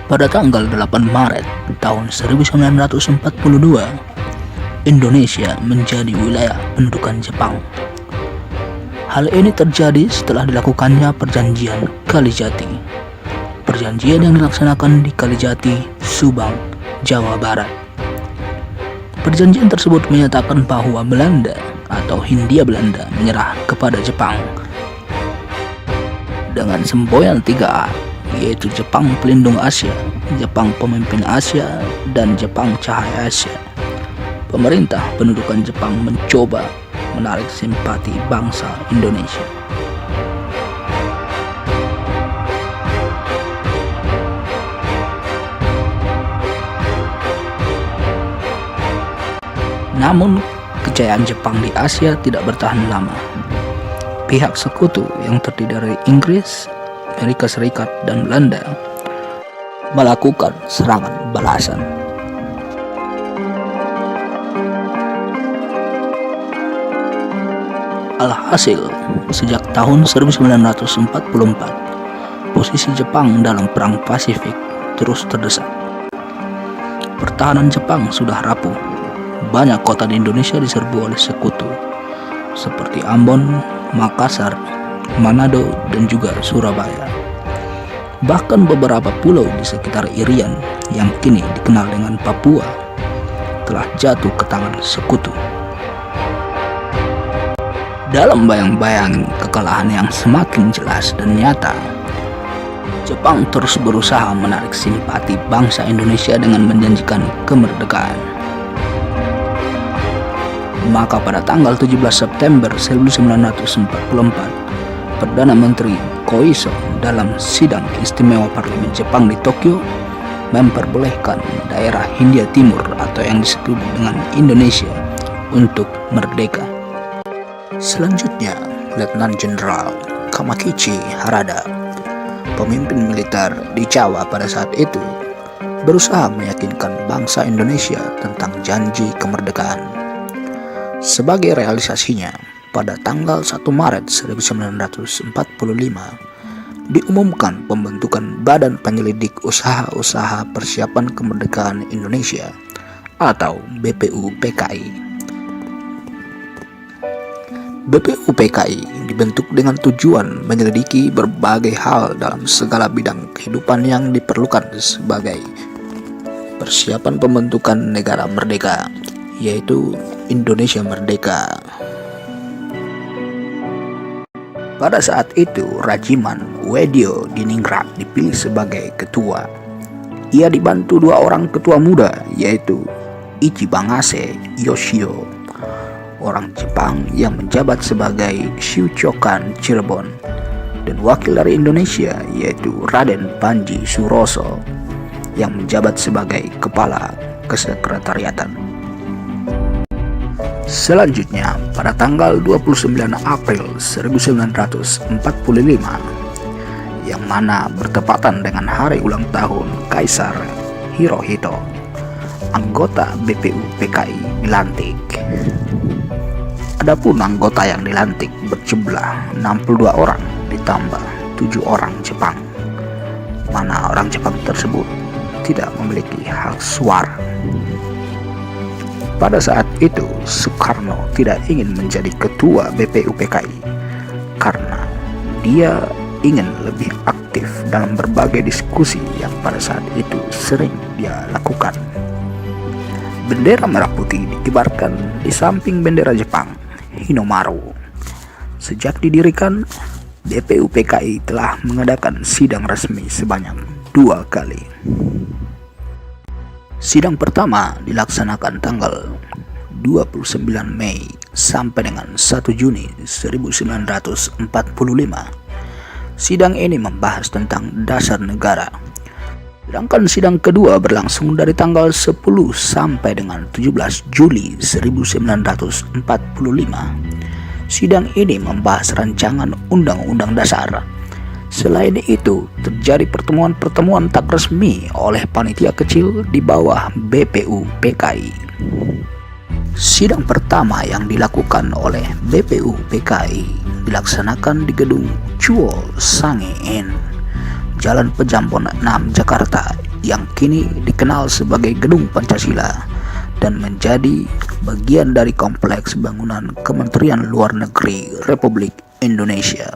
Pada tanggal 8 Maret tahun 1942, Indonesia menjadi wilayah pendudukan Jepang. Hal ini terjadi setelah dilakukannya Perjanjian Kalijati. Perjanjian yang dilaksanakan di Kalijati, Subang, Jawa Barat. Perjanjian tersebut menyatakan bahwa Belanda atau Hindia Belanda menyerah kepada Jepang dengan semboyan 3A, yaitu Jepang Pelindung Asia, Jepang Pemimpin Asia, dan Jepang Cahaya Asia. Pemerintah pendudukan Jepang mencoba menarik simpati bangsa Indonesia. Namun, kejayaan Jepang di Asia tidak bertahan lama. Pihak sekutu yang terdiri dari Inggris, Amerika Serikat, dan Belanda melakukan serangan balasan. Alhasil, sejak tahun 1944, posisi Jepang dalam Perang Pasifik terus terdesak. Pertahanan Jepang sudah rapuh. Banyak kota di Indonesia diserbu oleh sekutu, seperti Ambon, Makassar, Manado, dan juga Surabaya. Bahkan beberapa pulau di sekitar Irian yang kini dikenal dengan Papua telah jatuh ke tangan sekutu. Dalam bayang-bayang kekalahan yang semakin jelas dan nyata, Jepang terus berusaha menarik simpati bangsa Indonesia dengan menjanjikan kemerdekaan. Maka pada tanggal 17 September 1944, Perdana Menteri Koiso dalam sidang istimewa Parlemen Jepang di Tokyo memperbolehkan daerah Hindia Timur atau yang disebut dengan Indonesia untuk merdeka. Selanjutnya, Letnan Jenderal Kamakichi Harada, pemimpin militer di Jawa pada saat itu, berusaha meyakinkan bangsa Indonesia tentang janji kemerdekaan. Sebagai realisasinya, pada tanggal 1 Maret 1945 diumumkan pembentukan Badan Penyelidik Usaha-Usaha Persiapan Kemerdekaan Indonesia atau BPUPKI. BPUPKI dibentuk dengan tujuan menyelidiki berbagai hal dalam segala bidang kehidupan yang diperlukan sebagai persiapan pembentukan negara merdeka, yaitu Indonesia Merdeka. Pada saat itu, Rajiman Wedyo Diningrat dipilih sebagai ketua. Ia dibantu 2 orang ketua muda, yaitu Ichibangase Yoshio, orang Jepang yang menjabat sebagai Shuchokan Cirebon, dan wakil dari Indonesia, yaitu Raden Panji Suroso, yang menjabat sebagai kepala kesekretariatan. Selanjutnya, pada tanggal 29 April 1945, yang mana bertepatan dengan hari ulang tahun Kaisar Hirohito, anggota BPUPKI dilantik. Adapun anggota yang dilantik berjumlah 62 orang ditambah 7 orang Jepang, mana orang Jepang tersebut tidak memiliki hak suara. Pada saat itu, Soekarno tidak ingin menjadi ketua BPUPKI karena dia ingin lebih aktif dalam berbagai diskusi yang pada saat itu sering dia lakukan. Bendera merah putih dikibarkan di samping bendera Jepang, Hinomaru. Sejak didirikan, BPUPKI telah mengadakan sidang resmi sebanyak 2 kali. Sidang pertama dilaksanakan tanggal 29 Mei sampai dengan 1 Juni 1945. Sidang ini membahas tentang dasar negara. Sedangkan sidang kedua berlangsung dari tanggal 10 sampai dengan 17 Juli 1945. Sidang ini membahas rancangan Undang-Undang Dasar. Selain itu, terjadi pertemuan-pertemuan tak resmi oleh panitia kecil di bawah BPUPKI. Sidang pertama yang dilakukan oleh BPUPKI dilaksanakan di gedung Chuo Sange Inn, Jalan Pejambon 6, Jakarta, yang kini dikenal sebagai Gedung Pancasila dan menjadi bagian dari kompleks bangunan Kementerian Luar Negeri Republik Indonesia.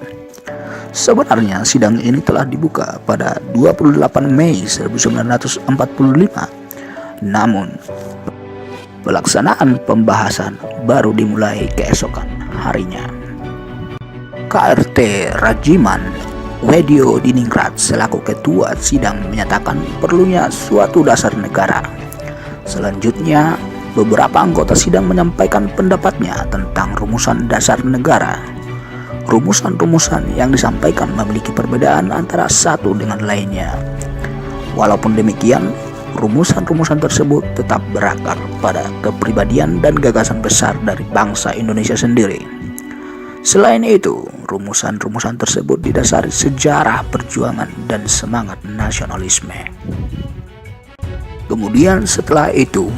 Sebenarnya sidang ini telah dibuka pada 28 Mei 1945, namun pelaksanaan pembahasan baru dimulai keesokan harinya. KRT Rajiman Wedyo Diningrat selaku ketua sidang menyatakan perlunya suatu dasar negara. Selanjutnya, beberapa anggota sidang menyampaikan pendapatnya tentang rumusan dasar negara. Rumusan-rumusan yang disampaikan memiliki perbedaan antara satu dengan lainnya. Walaupun demikian, rumusan-rumusan tersebut tetap berakar pada kepribadian dan gagasan besar dari bangsa Indonesia sendiri. Selain itu, rumusan-rumusan tersebut didasari sejarah perjuangan dan semangat nasionalisme. Kemudian setelah itu,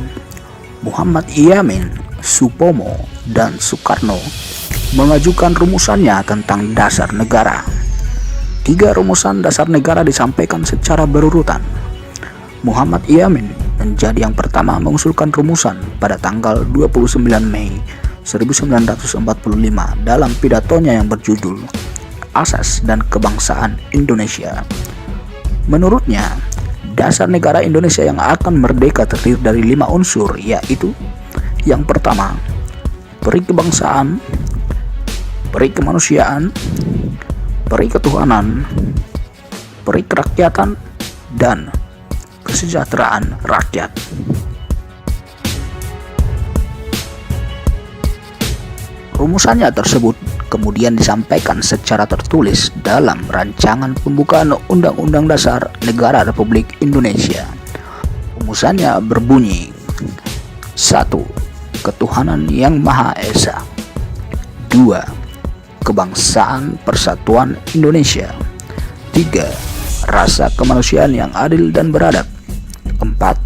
Muhammad Yamin, Supomo, dan Soekarno mengajukan rumusannya tentang dasar negara. 3 rumusan dasar negara disampaikan secara berurutan. Muhammad Yamin menjadi yang pertama mengusulkan rumusan pada tanggal 29 Mei 1945 dalam pidatonya yang berjudul Asas dan Kebangsaan Indonesia. Menurutnya, dasar negara Indonesia yang akan merdeka terdiri dari 5 unsur, yaitu yang pertama, peri kebangsaan, peri kemanusiaan, peri ketuhanan, peri kerakyatan, dan kesejahteraan rakyat. Rumusannya tersebut kemudian disampaikan secara tertulis dalam rancangan pembukaan Undang-Undang Dasar Negara Republik Indonesia. Rumusannya berbunyi: 1. Ketuhanan yang Maha Esa. 2. Kebangsaan Persatuan Indonesia. 3. Rasa kemanusiaan yang adil dan beradab. 4.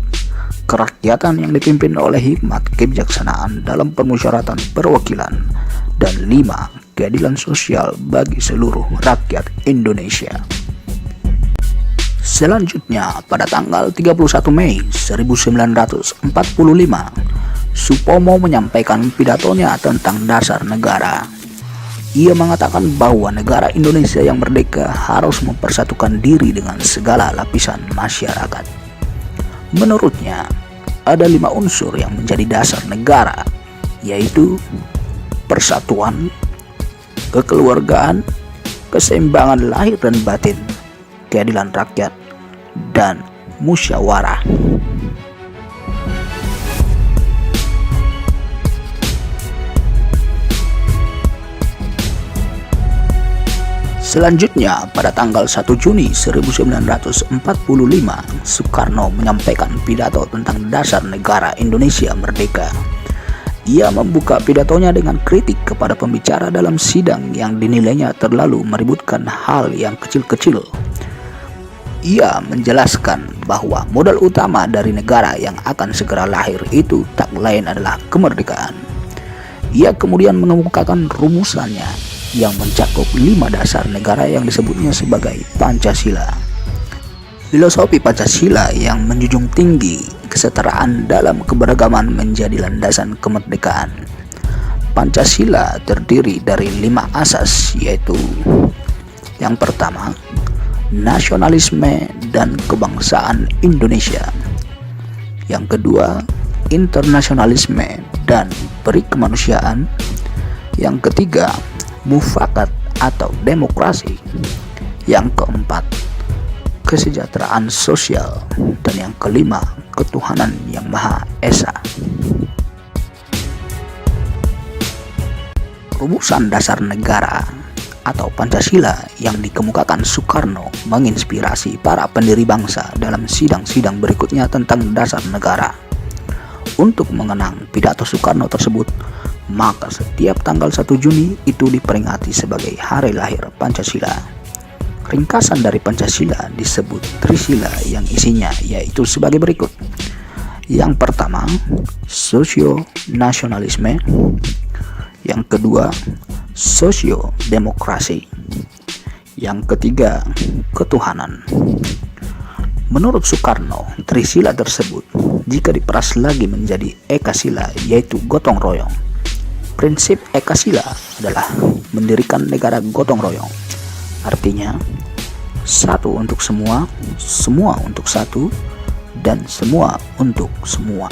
Kerakyatan yang dipimpin oleh hikmat kebijaksanaan dalam permusyawaratan perwakilan. Dan 5. Keadilan sosial bagi seluruh rakyat Indonesia. Selanjutnya, pada tanggal 31 Mei 1945, Supomo menyampaikan pidatonya tentang dasar negara. Ia mengatakan bahwa negara Indonesia yang merdeka harus mempersatukan diri dengan segala lapisan masyarakat. Menurutnya, ada 5 unsur yang menjadi dasar negara, yaitu persatuan, kekeluargaan, keseimbangan lahir dan batin, keadilan rakyat, dan musyawarah. Selanjutnya, pada tanggal 1 Juni 1945, Soekarno menyampaikan pidato tentang dasar negara Indonesia merdeka. Ia membuka pidatonya dengan kritik kepada pembicara dalam sidang yang dinilainya terlalu meributkan hal yang kecil-kecil. Ia menjelaskan bahwa modal utama dari negara yang akan segera lahir itu tak lain adalah kemerdekaan. Ia kemudian mengemukakan rumusannya yang mencakup 5 dasar negara yang disebutnya sebagai Pancasila. Filosofi Pancasila yang menjunjung tinggi kesetaraan dalam keberagaman menjadi landasan kemerdekaan. Pancasila terdiri dari 5 asas, yaitu yang pertama, nasionalisme dan kebangsaan Indonesia. Yang kedua, internasionalisme dan perikemanusiaan. Yang ketiga, mufakat atau demokrasi. Yang keempat, kesejahteraan sosial. Dan yang kelima, ketuhanan yang Maha Esa. Rumusan dasar negara atau Pancasila yang dikemukakan Soekarno menginspirasi para pendiri bangsa dalam sidang-sidang berikutnya tentang dasar negara. Untuk mengenang pidato Soekarno tersebut, maka setiap tanggal 1 Juni itu diperingati sebagai hari lahir Pancasila. Ringkasan dari Pancasila disebut Trisila yang isinya yaitu sebagai berikut. Yang pertama, sosio-nasionalisme. Yang kedua, sosio-demokrasi. Yang ketiga, ketuhanan. Menurut Soekarno, Trisila tersebut jika diperas lagi menjadi Ekasila, yaitu gotong royong. Prinsip Ekasila adalah mendirikan negara gotong royong. Artinya, satu untuk semua, semua untuk satu, dan semua untuk semua.